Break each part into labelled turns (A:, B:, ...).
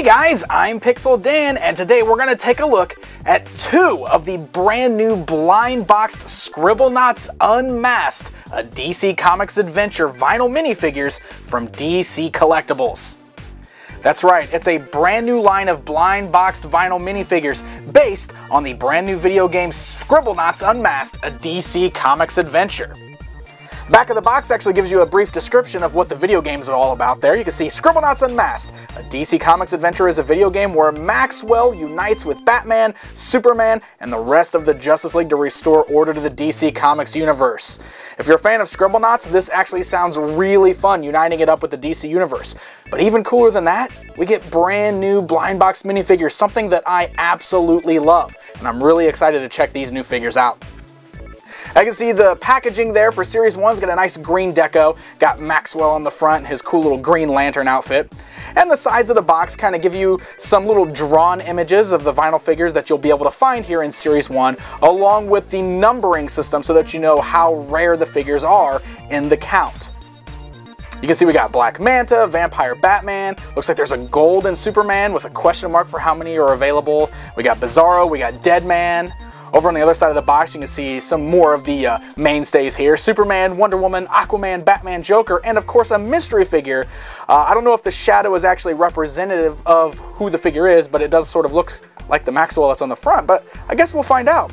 A: guys, I'm Pixel Dan, and today we're going to take a look at two of the brand new blind boxed Scribblenauts Unmasked, a DC Comics adventure vinyl minifigures from DC Collectibles. That's right, it's a brand new line of blind boxed vinyl minifigures based on the brand new video game Scribblenauts Unmasked, a DC Comics adventure. Back of the box actually gives you a brief description of what the video games are all about there. You can see Scribblenauts Unmasked, a DC Comics adventure, is a video game where Maxwell unites with Batman, Superman, and the rest of the Justice League to restore order to the DC Comics universe. If you're a fan of Scribblenauts, this actually sounds really fun, uniting it up with the DC universe. But even cooler than that, we get brand new blind box minifigures, something that I absolutely love. And I'm really excited to check these new figures out. I can see the packaging there for Series 1's got a nice green deco, got Maxwell on the front and his cool little Green Lantern outfit. And the sides of the box kind of give you some little drawn images of the vinyl figures that you'll be able to find here in Series 1, along with the numbering system so that you know how rare the figures are in the count. You can see we got Black Manta, Vampire Batman, looks like there's a Golden Superman with a question mark for how many are available. We got Bizarro, we got Deadman. Over on the other side of the box, you can see some more of the mainstays here. Superman, Wonder Woman, Aquaman, Batman, Joker, and of course a mystery figure. I don't know if the shadow is actually representative of who the figure is, but it does sort of look like the Maxwell that's on the front, but I guess we'll find out.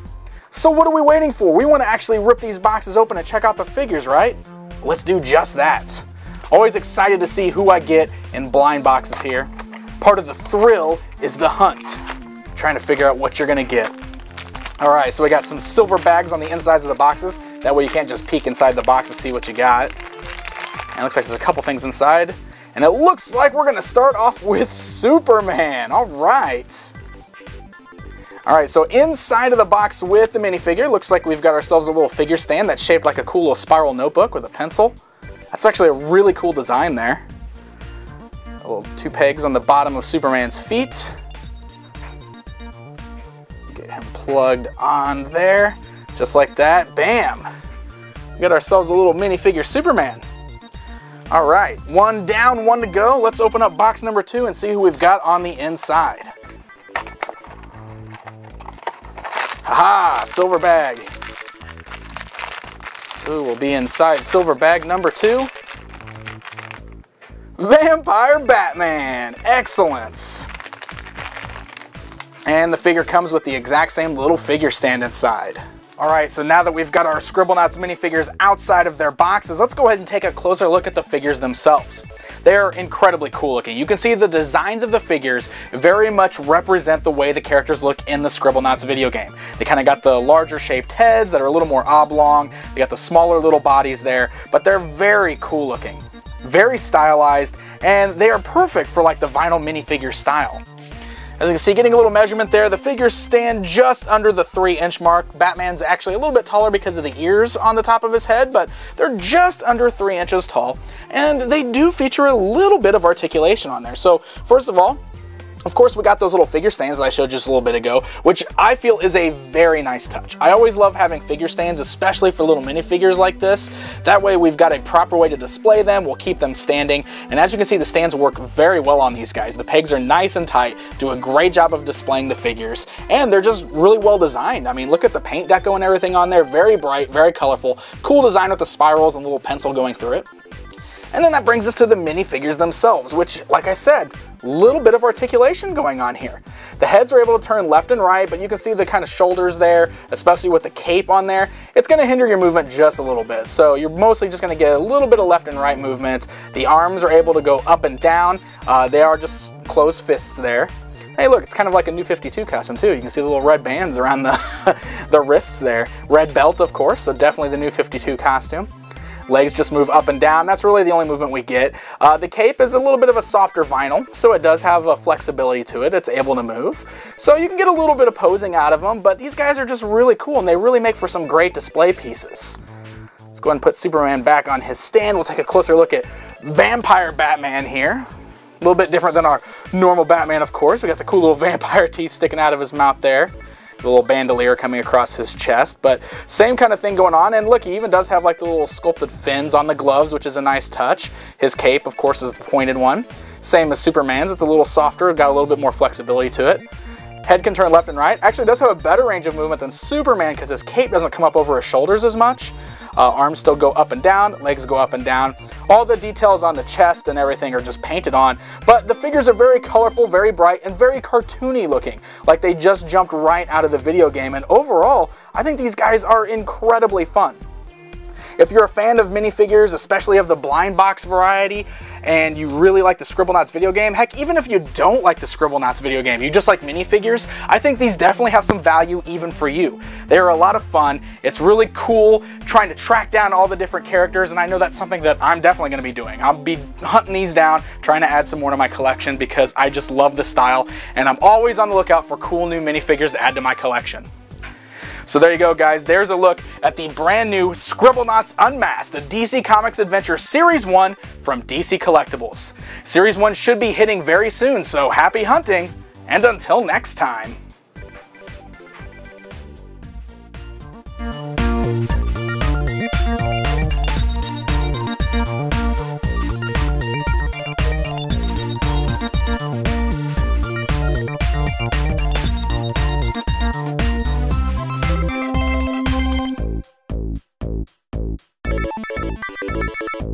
A: So what are we waiting for? We want to actually rip these boxes open and check out the figures, right? Let's do just that. Always excited to see who I get in blind boxes here. Part of the thrill is the hunt. Trying to figure out what you're going to get. Alright, so we got some silver bags on the insides of the boxes. That way you can't just peek inside the box to see what you got. And it looks like there's a couple things inside. And it looks like we're going to start off with Superman. Alright. Alright, so inside of the box with the minifigure, looks like we've got ourselves a little figure stand that's shaped like a cool little spiral notebook with a pencil. That's actually a really cool design there. A little two pegs on the bottom of Superman's feet. Plugged on there, just like that. Bam! We got ourselves a little minifigure Superman. All right, one down, one to go. Let's open up box number 2 and see who we've got on the inside. Haha, silver bag. Who will be inside silver bag number 2? Vampire Batman. Excellent. And the figure comes with the exact same little figure stand inside. Alright, so now that we've got our Scribblenauts minifigures outside of their boxes, let's go ahead and take a closer look at the figures themselves. They're incredibly cool looking. You can see the designs of the figures very much represent the way the characters look in the Scribblenauts video game. They kind of got the larger shaped heads that are a little more oblong, they got the smaller little bodies there, but they're very cool looking. Very stylized, and they are perfect for like the vinyl minifigure style. As you can see, getting a little measurement there, the figures stand just under the 3-inch mark. Batman's actually a little bit taller because of the ears on the top of his head, but they're just under 3 inches tall. And they do feature a little bit of articulation on there. So first of all, of course, we got those little figure stands that I showed just a little bit ago, which I feel is a very nice touch. I always love having figure stands, especially for little minifigures like this. That way we've got a proper way to display them, we'll keep them standing, and as you can see, the stands work very well on these guys. The pegs are nice and tight, do a great job of displaying the figures, and they're just really well designed. I mean, look at the paint deco and everything on there, very bright, very colorful, cool design with the spirals and little pencil going through it. And then that brings us to the minifigures themselves, which, like I said, a little bit of articulation going on here. The heads are able to turn left and right, but you can see the kind of shoulders there, especially with the cape on there. It's going to hinder your movement just a little bit, so you're mostly just going to get a little bit of left and right movement. The arms are able to go up and down. They are just closed fists there. Hey look, it's kind of like a New 52 costume too. You can see the little red bands around the wrists there. Red belt, of course, so definitely the New 52 costume. Legs just move up and down. That's really the only movement we get. The cape is a little bit of a softer vinyl, so it does have a flexibility to it. It's able to move. So you can get a little bit of posing out of them, but these guys are just really cool, and they really make for some great display pieces. Let's go ahead and put Superman back on his stand. We'll take a closer look at Vampire Batman here. A little bit different than our normal Batman, of course. We got the cool little vampire teeth sticking out of his mouth there. The little bandolier coming across his chest, but same kind of thing going on. And look, he even does have like the little sculpted fins on the gloves, which is a nice touch. His cape, of course, is the pointed one. Same as Superman's, it's a little softer, got a little bit more flexibility to it. Head can turn left and right. Actually, does have a better range of movement than Superman because his cape doesn't come up over his shoulders as much. Arms still go up and down, legs go up and down. All the details on the chest and everything are just painted on, but the figures are very colorful, very bright, and very cartoony looking, like they just jumped right out of the video game. And overall, I think these guys are incredibly fun. If you're a fan of minifigures, especially of the blind box variety, and you really like the Scribblenauts video game, heck, even if you don't like the Scribblenauts video game, you just like minifigures, I think these definitely have some value even for you. They're a lot of fun. It's really cool trying to track down all the different characters, and I know that's something that I'm definitely going to be doing. I'll be hunting these down, trying to add some more to my collection because I just love the style, and I'm always on the lookout for cool new minifigures to add to my collection. So there you go, guys. There's a look at the brand new Scribblenauts Unmasked, a DC Comics Adventure Series 1 from DC Collectibles. Series 1 should be hitting very soon, so happy hunting, and until next time.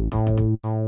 B: Thank you.